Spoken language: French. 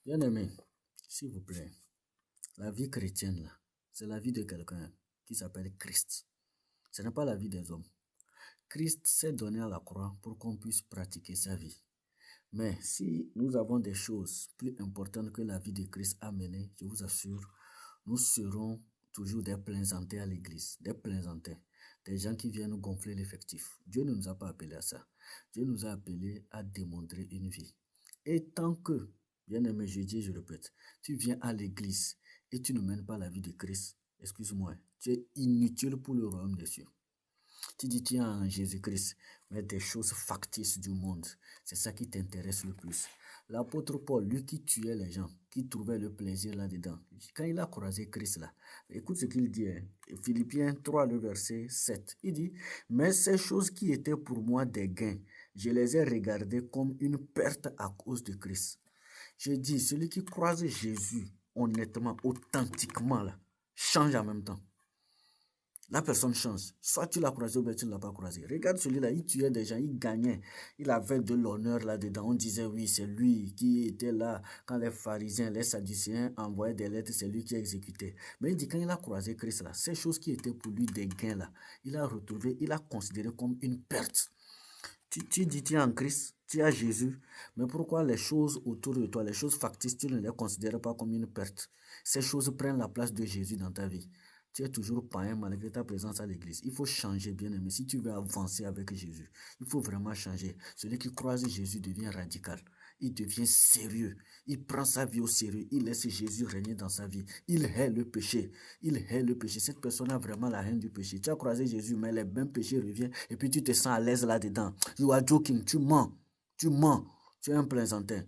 Bien-aimé, s'il vous plaît, la vie chrétienne, là, c'est la vie de quelqu'un qui s'appelle Christ. Ce n'est pas la vie des hommes. Christ s'est donné à la croix pour qu'on puisse pratiquer sa vie. Mais si nous avons des choses plus importantes que la vie de Christ à mener, je vous assure, nous serons toujours des plaisantés à l'église, des plaisantés, des gens qui viennent nous gonfler l'effectif. Dieu ne nous a pas appelés à ça. Dieu nous a appelés à démontrer une vie. Et tant que, bien aimé, je dis et je répète, tu viens à l'église et tu ne mènes pas la vie de Christ, excuse-moi, tu es inutile pour le royaume des cieux. Tu dis tu es en Jésus-Christ, mais des choses factices du monde, c'est ça qui t'intéresse le plus. L'apôtre Paul, lui qui tuait les gens, qui trouvait le plaisir là-dedans, quand il a croisé Christ là, écoute ce qu'il dit, hein, Philippiens 3, le verset 7, il dit, mais ces choses qui étaient pour moi des gains, je les ai regardées comme une perte à cause de Christ. Je dis, celui qui croise Jésus, honnêtement, authentiquement, là, change en même temps. La personne change. Soit tu l'as croisé ou bien tu ne l'as pas croisé. Regarde celui-là, il tuait des gens, il gagnait. Il avait de l'honneur là-dedans. On disait, oui, c'est lui qui était là. Quand les pharisiens, les sadducéens envoyaient des lettres, c'est lui qui exécutait. Mais il dit, quand il a croisé Christ là, ces choses qui étaient pour lui des gains là, il a retrouvé, il a considéré comme une perte. Tu dis, tu es en Christ, tu as Jésus, mais pourquoi les choses autour de toi, les choses factices, tu ne les considères pas comme une perte? Ces choses prennent la place de Jésus dans ta vie. Tu es toujours païen malgré ta présence à l'église. Il faut changer, bien aimé. Si tu veux avancer avec Jésus, il faut vraiment changer. Celui qui croise Jésus devient radical. Il devient sérieux. Il prend sa vie au sérieux. Il laisse Jésus régner dans sa vie. Il hait le péché. Il hait le péché. Cette personne a vraiment la haine du péché. Tu as croisé Jésus, mais les mêmes péchés reviennent et puis tu te sens à l'aise là-dedans. You are joking. Tu mens. Tu mens. Tu es un plaisantin.